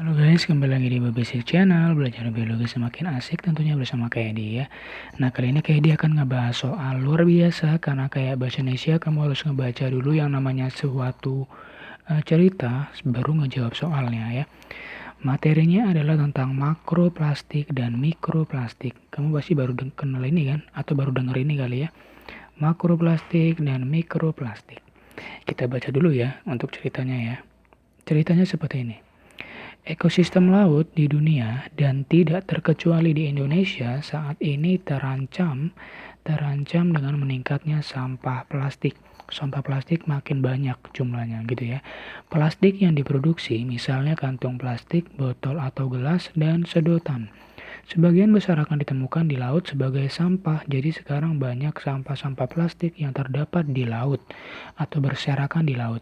Halo guys, kembali lagi di Basic Channel, belajar biologi semakin asik tentunya bersama kayak dia. Nah, kali ini kayak dia akan ngebahas soal luar biasa, karena kayak bahasa Indonesia kamu harus ngebaca dulu yang namanya suatu cerita baru ngejawab soalnya ya. Materinya adalah tentang makroplastik dan mikroplastik. Kamu pasti baru kenal ini kan, atau baru denger ini kali ya. Makroplastik dan mikroplastik. Kita baca dulu ya untuk ceritanya ya. Ceritanya seperti ini. Ekosistem laut di dunia dan tidak terkecuali di Indonesia saat ini terancam dengan meningkatnya sampah plastik. Sampah plastik makin banyak jumlahnya gitu ya. Plastik yang diproduksi misalnya kantong plastik, botol atau gelas dan sedotan. Sebagian besar akan ditemukan di laut sebagai sampah. Jadi sekarang banyak sampah-sampah plastik yang terdapat di laut atau berserakan di laut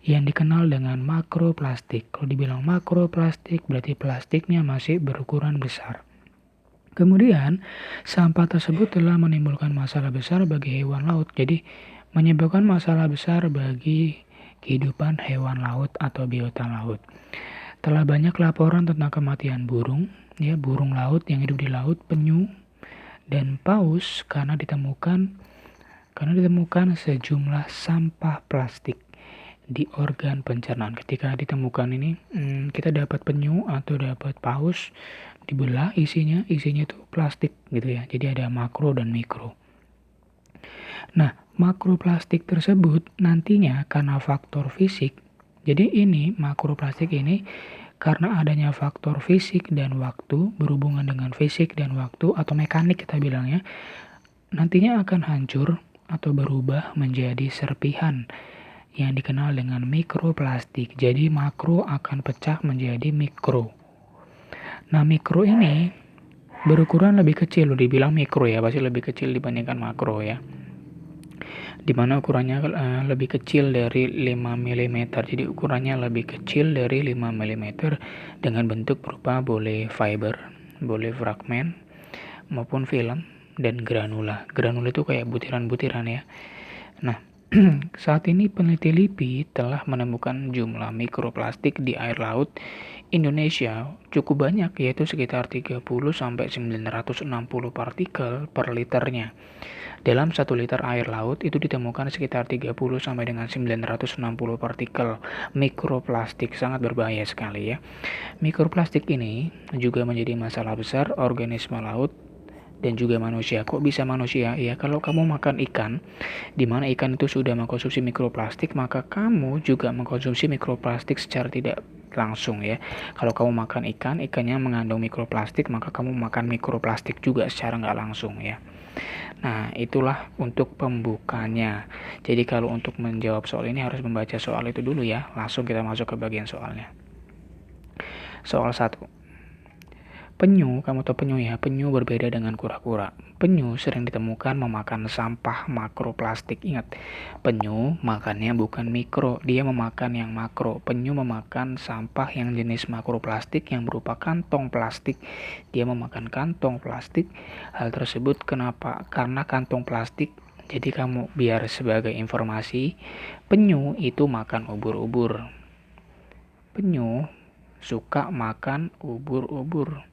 yang dikenal dengan makroplastik. Kalau dibilang makroplastik berarti plastiknya masih berukuran besar. Kemudian, sampah tersebut telah menimbulkan masalah besar bagi hewan laut. Jadi, menyebabkan masalah besar bagi kehidupan hewan laut atau biota laut. Telah banyak laporan tentang kematian burung, ya, burung laut yang hidup di laut, penyu, dan paus karena ditemukan sejumlah sampah plastik di organ pencernaan. Ketika ditemukan ini, kita dapat penyu atau dapat paus dibelah isinya itu plastik gitu ya. Jadi ada makro dan mikro. Nah, makroplastik tersebut nantinya karena faktor fisik. Jadi ini makroplastik ini karena adanya faktor fisik dan waktu, berhubungan dengan fisik dan waktu atau mekanik kita bilangnya, nantinya akan hancur atau berubah menjadi serpihan yang dikenal dengan mikroplastik. Jadi makro akan pecah menjadi mikro. Nah, mikro ini berukuran lebih kecil, dibilang mikro ya, pasti lebih kecil dibandingkan makro ya. Dimana ukurannya lebih kecil dari 5 mm. Jadi ukurannya lebih kecil dari 5 mm dengan bentuk berupa boleh fiber, boleh fragmen, maupun film, dan granula. Granula itu kayak butiran-butiran ya. Nah, saat ini peneliti LIPI telah menemukan jumlah mikroplastik di air laut Indonesia cukup banyak, yaitu sekitar 30-960 partikel per liternya. Dalam 1 liter air laut itu ditemukan sekitar 30 sampai dengan 960 partikel mikroplastik, sangat berbahaya sekali ya. Mikroplastik ini juga menjadi masalah besar organisme laut dan juga manusia. Kok bisa manusia? Ya, kalau kamu makan ikan, di mana ikan itu sudah mengkonsumsi mikroplastik, maka kamu juga mengkonsumsi mikroplastik secara tidak langsung ya. Kalau kamu makan ikan, ikannya mengandung mikroplastik, maka kamu makan mikroplastik juga secara nggak langsung ya. Nah, itulah untuk pembukanya. Jadi kalau untuk menjawab soal ini harus membaca soal itu dulu ya. Langsung kita masuk ke bagian soalnya. Soal 1. Penyu, kamu tahu penyu ya, penyu berbeda dengan kura-kura. Penyu sering ditemukan memakan sampah makroplastik. Ingat, penyu makannya bukan mikro, dia memakan yang makro. Penyu memakan sampah yang jenis makroplastik yang berupa kantong plastik. Dia memakan kantong plastik. Hal tersebut kenapa? Karena kantong plastik. Jadi kamu biar sebagai informasi, penyu itu makan ubur-ubur. Penyu suka makan ubur-ubur.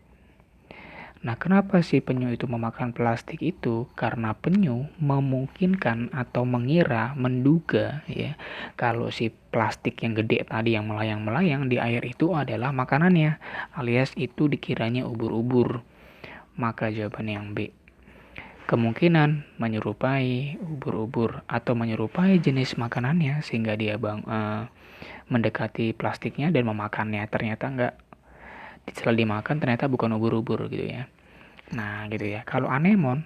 Nah, kenapa si penyu itu memakan plastik itu? Karena penyu memungkinkan atau menduga ya, kalau si plastik yang gede tadi yang melayang-melayang di air itu adalah makanannya, alias itu dikiranya ubur-ubur. Maka jawaban yang B. Kemungkinan menyerupai ubur-ubur atau menyerupai jenis makanannya sehingga dia mendekati plastiknya dan memakannya. Ternyata enggak. Setelah dimakan ternyata bukan ubur-ubur gitu ya. Nah gitu ya. Kalau anemon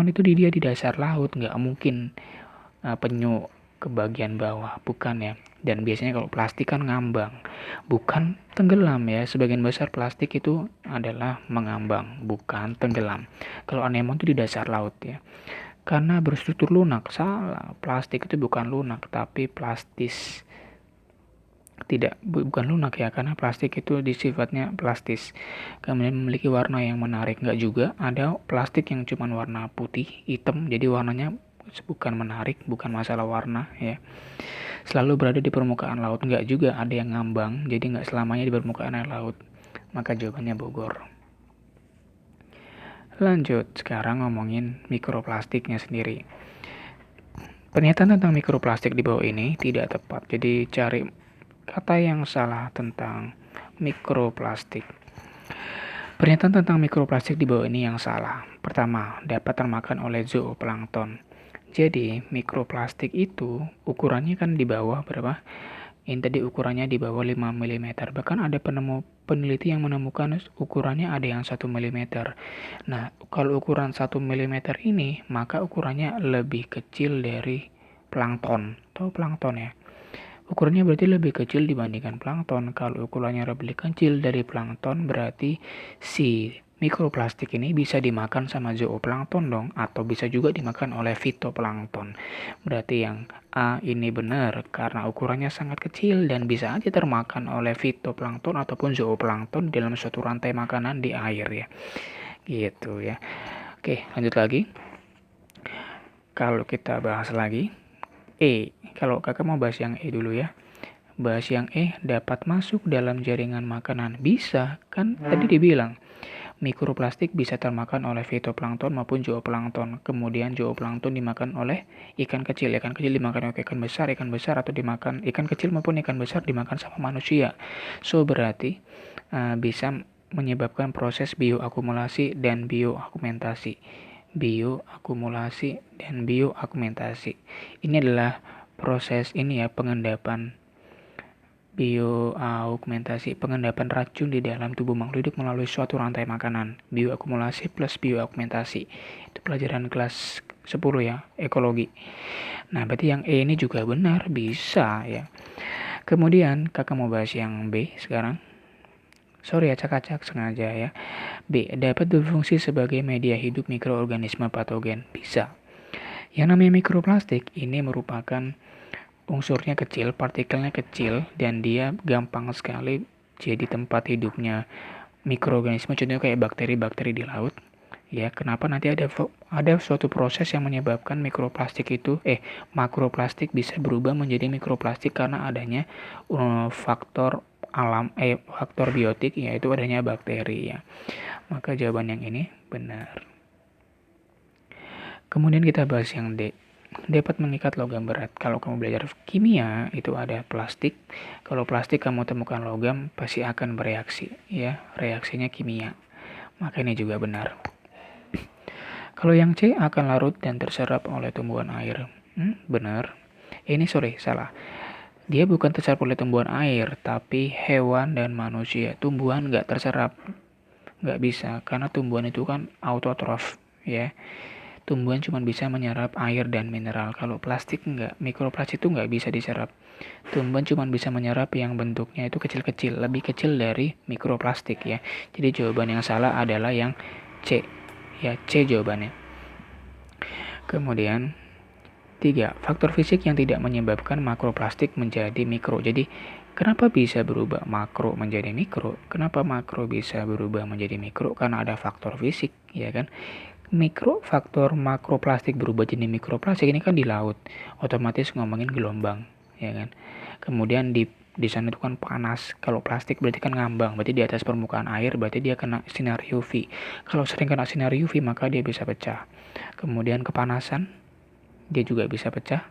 itu dia di dasar laut, nggak mungkin penyu ke bagian bawah, bukan ya. Dan biasanya kalau plastik kan ngambang, bukan tenggelam ya. Sebagian besar plastik itu adalah mengambang, bukan tenggelam. Kalau anemon itu di dasar laut ya. Karena berstruktur lunak, salah. Plastik itu bukan lunak, tapi plastis. Bukan lunak ya, karena plastik itu sifatnya plastis, kemudian memiliki warna yang menarik. Enggak juga, ada plastik yang cuma warna putih hitam, jadi warnanya bukan menarik, bukan masalah warna ya. selalu berada di permukaan laut. Enggak juga, ada yang ngambang, jadi enggak selamanya di permukaan air laut. Maka jawabannya Bogor. Lanjut, sekarang ngomongin mikroplastiknya sendiri. Pernyataan tentang mikroplastik di bawah ini tidak tepat, jadi cari kata yang salah tentang mikroplastik. Pernyataan tentang mikroplastik di bawah ini yang salah. Pertama, dapat termakan oleh zooplankton. Jadi, mikroplastik itu ukurannya kan di bawah berapa? Ini tadi ukurannya di bawah 5 mm. Bahkan ada peneliti yang menemukan ukurannya ada yang 1 mm. Nah, kalau ukuran 1 mm ini, maka ukurannya lebih kecil dari plankton. Tahu plankton ya? Ukurannya berarti lebih kecil dibandingkan plankton. Kalau ukurannya lebih kecil dari plankton, berarti si mikroplastik ini bisa dimakan sama zooplankton dong, atau bisa juga dimakan oleh fitoplankton. Berarti yang A ini benar karena ukurannya sangat kecil dan bisa aja termakan oleh fitoplankton ataupun zooplankton dalam suatu rantai makanan di air ya. Gitu ya. Oke, lanjut lagi. Kalau kita bahas lagi kalau kakak mau bahas yang dulu ya. Bahas yang dapat masuk dalam jaringan makanan. Bisa, kan tadi dibilang mikroplastik bisa termakan oleh fitoplankton maupun zooplankton. Kemudian zooplankton dimakan oleh ikan kecil. Ikan kecil dimakan oleh ikan besar atau dimakan ikan kecil maupun ikan besar dimakan sama manusia. So berarti bisa menyebabkan proses bioakumulasi dan bioakumentasi. Bioakumulasi dan bioakumentasi. Ini adalah proses pengendapan bioaugmentasi, pengendapan racun di dalam tubuh makhluk hidup melalui suatu rantai makanan. Bioakumulasi plus bioaugmentasi. Itu pelajaran kelas 10 ya, ekologi. Nah, berarti yang ini juga benar, bisa ya. Kemudian kakak mau bahas yang B sekarang. Sorry acak-acak sengaja ya. B. Dapat berfungsi sebagai media hidup mikroorganisme patogen. Bisa. Yang namanya mikroplastik ini merupakan unsurnya kecil, partikelnya kecil, dan dia gampang sekali jadi tempat hidupnya mikroorganisme. Contohnya kayak bakteri-bakteri di laut. Ya, kenapa nanti ada suatu proses yang menyebabkan makroplastik bisa berubah menjadi mikroplastik karena adanya faktor faktor biotik, yaitu adanya bakteri ya. Maka jawaban yang ini benar. Kemudian kita bahas yang D. Dapat mengikat logam berat. Kalau kamu belajar kimia itu ada plastik. Kalau plastik kamu temukan logam pasti akan bereaksi ya, reaksinya kimia. Maka ini juga benar. Kalau yang C akan larut dan terserap oleh tumbuhan air. Benar. Salah. Dia bukan terserap oleh tumbuhan air, tapi hewan dan manusia. Tumbuhan nggak terserap, nggak bisa, karena tumbuhan itu kan autotrof ya. Tumbuhan cuma bisa menyerap air dan mineral. Kalau plastik enggak, mikroplastik itu enggak bisa diserap. Tumbuhan cuma bisa menyerap yang bentuknya itu kecil-kecil, lebih kecil dari mikroplastik ya. Jadi jawaban yang salah adalah yang C. Ya, C jawabannya. Kemudian 3. Faktor fisik yang tidak menyebabkan makroplastik menjadi mikro. Jadi, kenapa bisa berubah makro menjadi mikro? Kenapa makro bisa berubah menjadi mikro? Karena ada faktor fisik, ya kan? Faktor makroplastik berubah jadi mikroplastik ini kan di laut. Otomatis ngomongin gelombang, ya kan? Kemudian di sana itu kan panas. Kalau plastik berarti kan ngambang, berarti di atas permukaan air, berarti dia kena sinar UV. Kalau sering kena sinar UV maka dia bisa pecah. Kemudian kepanasan dia juga bisa pecah.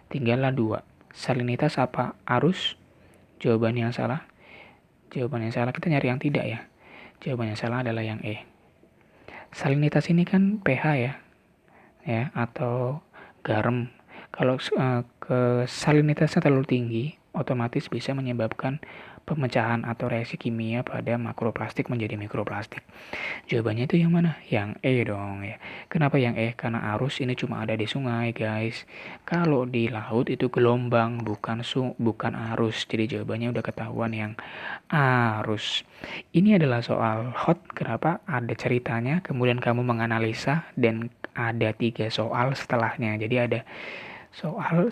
Tinggallah 2. Salinitas apa arus? Jawaban yang salah. Jawaban yang salah kita nyari yang tidak ya. Jawaban yang salah adalah yang E. Salinitas ini kan pH ya atau garam. Kalau salinitasnya terlalu tinggi, otomatis bisa menyebabkan pemecahan atau reaksi kimia pada makroplastik menjadi mikroplastik. Jawabannya itu yang mana? Yang E dong ya. Kenapa yang E? Karena arus ini cuma ada di sungai, guys. Kalau di laut itu gelombang, bukan arus. Jadi jawabannya udah ketahuan yang arus. Ini adalah soal hot. Kenapa? Ada ceritanya, kemudian kamu menganalisa dan ada 3 soal setelahnya. Jadi ada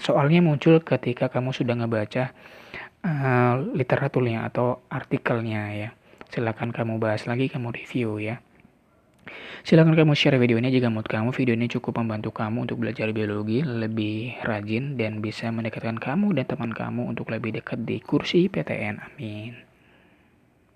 soalnya muncul ketika kamu sudah ngebaca literaturnya atau artikelnya ya. Silakan kamu bahas lagi, kamu review ya. Silakan kamu share video ini jika menurut kamu video ini cukup membantu kamu untuk belajar biologi lebih rajin dan bisa mendekatkan kamu dan teman kamu untuk lebih dekat di kursi PTN. Amin.